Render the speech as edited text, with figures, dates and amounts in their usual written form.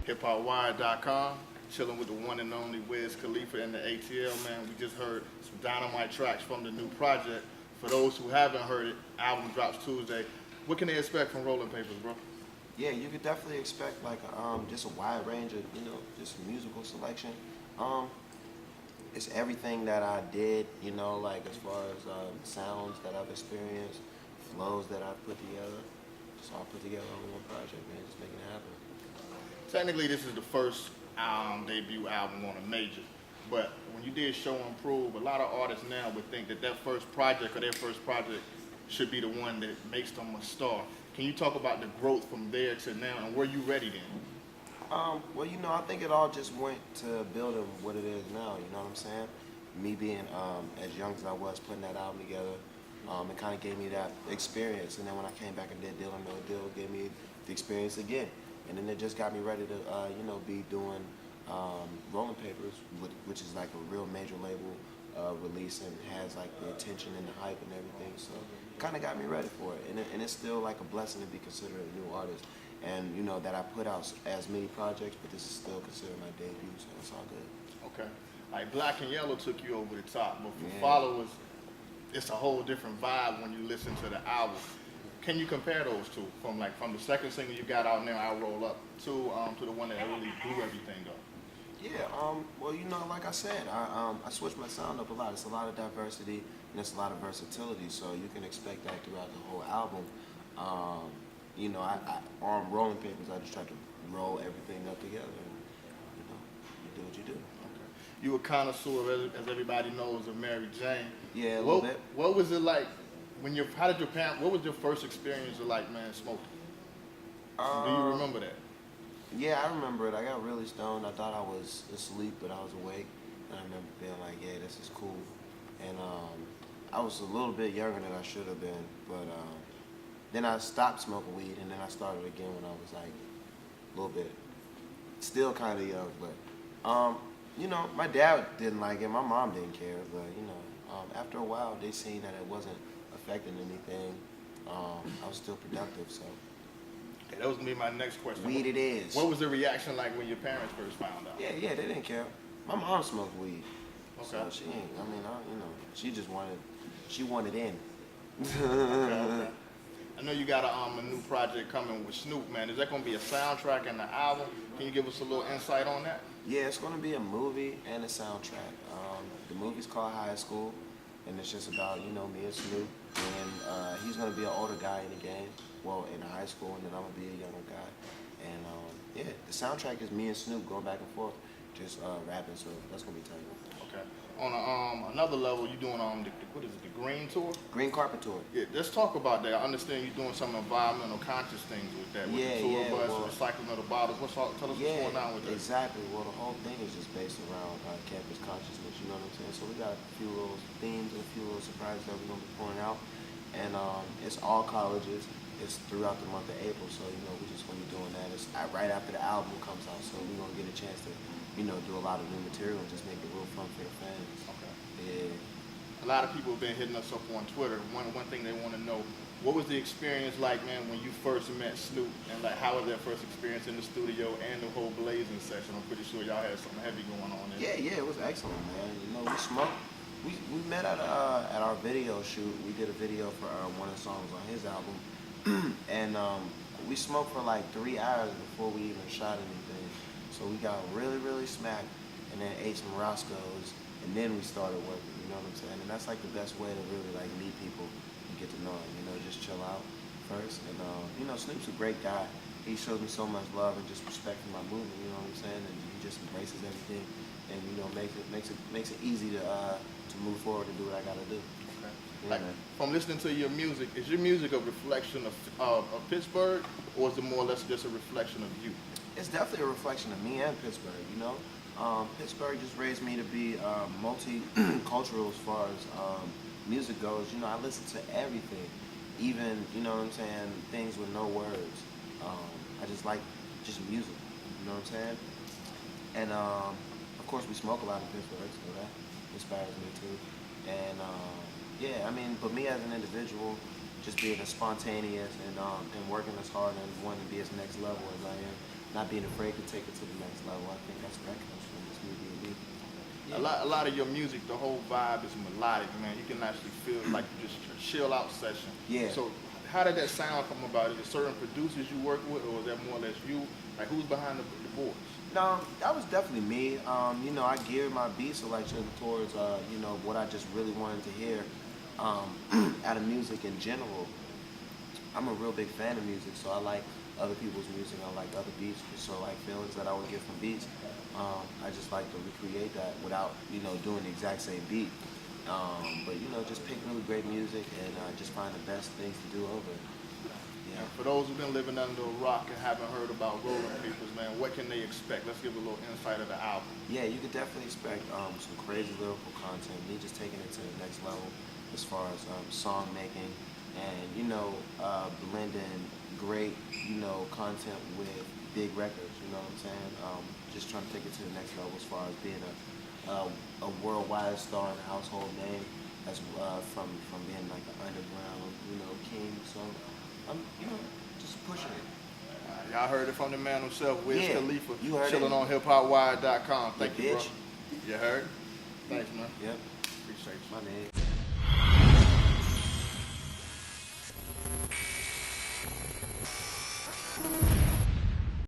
hiphopwire.com. Chilling with the one and only Wiz Khalifa and the ATL, man. We just heard some dynamite tracks from the new project. For those who haven't heard it, album drops Tuesday. What can they expect from Rolling Papers, bro? Yeah, you could definitely expect like just a wide range of just musical selection. It's everything that I did, like as far as sounds that I've experienced, flows that I've put together. Just all put together on one project, man. Just making it happen. Technically, this is the first debut album on a major. But when you did Show and Prove, a lot of artists now would think that their first project or their first project should be the one that makes them a star. Can you talk about the growth from there to now, and were you ready then? Well, I think it all just went to building what it is now, you know what I'm saying? Me being as young as I was putting that album together, it kind of gave me that experience. And then when I came back and did Deal or No Deal, it gave me the experience again. And then it just got me ready to, be doing Rolling Papers, which is like a real major label release and has like the attention and the hype and everything. So it kind of got me ready for it. And it's still like a blessing to be considered a new artist. And that I put out as many projects, but this is still considered my debut, so it's all good. Okay. Like Black and Yellow took you over the top, but for followers, it's a whole different vibe when you listen to the album. Can you compare those two from the second single you got out now, I Roll Up, to the one that really blew everything up? Yeah, well, like I said, I switched my sound up a lot. It's a lot of diversity and it's a lot of versatility, so you can expect that throughout the whole album. On Rolling Papers, I just tried to roll everything up together and, you do what you do. Okay. You a connoisseur, as everybody knows, of Mary Jane. Yeah, a little bit. What was it like what was your first experience like, man, smoking? Do you remember that? Yeah, I remember it. I got really stoned. I thought I was asleep, but I was awake. And I remember being like, yeah, this is cool. And I was a little bit younger than I should have been, but then I stopped smoking weed, and then I started again when I was like a little bit, still kind of young. But my dad didn't like it. My mom didn't care. But after a while, they seen that it wasn't affecting anything. I was still productive, so. Yeah, that was gonna be my next question. Weed it is. What was the reaction like when your parents first found out? Yeah, they didn't care. My mom smoked weed. Okay. So she ain't. She just wanted in. Okay. I know you got a new project coming with Snoop, man. Is that going to be a soundtrack and an album? Can you give us a little insight on that? Yeah, it's going to be a movie and a soundtrack. The movie's called High School, and it's just about, me and Snoop. And he's going to be an older guy in the game, in high school, and then I'm going to be a younger guy. And the soundtrack is me and Snoop going back and forth, just rapping, so that's going to be tight. Okay. On another level, you're doing the Green Tour? Green Carpet Tour. Yeah, let's talk about that. I understand you're doing some environmental conscious things with that, with the tour bus, recycling of the bottles. Tell us what's going on with that. Exactly. Well, the whole thing is just based around campus consciousness, you know what I'm saying? So we got a few little themes and a few little surprises that we're going to be pouring out. And it's all colleges. It's throughout the month of April, so, we're just going to be doing that. It's right after the album comes out, so we're going to get a chance to do a lot of new material and just make it real fun for the fans. Okay. Yeah. A lot of people have been hitting us up on Twitter. One thing they want to know, what was the experience like, man, when you first met Snoop, and how was that first experience in the studio and the whole blazing session? I'm pretty sure y'all had something heavy going on there. Yeah, it was excellent, man. We smoked. We met at our video shoot. We did a video for one of the songs on his album, and we smoked for like 3 hours before we even shot anything. So we got really, really smacked, and then ate some Roscoe's, and then we started working, you know what I'm saying? And that's like the best way to really like meet people and get to know them, just chill out first. And Snoop's a great guy. He shows me so much love and just respect for my movement, you know what I'm saying? And he just embraces everything, and makes it easy to move forward and do what I gotta do. Okay. Yeah, from listening to your music, is your music a reflection of Pittsburgh, or is it more or less just a reflection of you? It's definitely a reflection of me and Pittsburgh, Pittsburgh just raised me to be multicultural as far as music goes. I listen to everything, even, things with no words. I just like music, you know what I'm saying? And of course we smoke a lot in Pittsburgh, so that inspires me too. And but me as an individual, just being as spontaneous and working as hard and wanting to be as next level as I am, not being afraid to take it to the next level. I think that's where that comes from. This new D&D. A lot of your music, the whole vibe is melodic, man. You can actually feel like just a chill out session. Yeah. So how did that sound come about? Is it certain producers you work with, or is that more or less you? Like, who's behind the boards? No, that was definitely me. You know, I geared my beat selection towards, you know, what I just really wanted to hear out of music in general. I'm a real big fan of music, so I like other people's music. I like other beats, so like feelings that I would get from beats. I just like to recreate that without, you know, doing the exact same beat. But you know, just pick really great music and just find the best things to do over it. Yeah. For those who've been living under a rock and haven't heard about Rolling Papers, man, what can they expect? Let's give a little insight of the album. Yeah, you could definitely expect some crazy lyrical content. Me just taking it to the next level as far as song making and, you know, blending great, you know, content with big records, you know what I'm saying? Just trying to take it to the next level as far as being a worldwide star and household name as from being like an underground, you know, king. So I'm, you know, just pushing it. Y'all heard it from the man himself, Wiz Khalifa. You heard chilling it. on hiphopwire.com. Thank you, bro. Bitch. You heard? Thanks, man. Yep. Appreciate you. My name.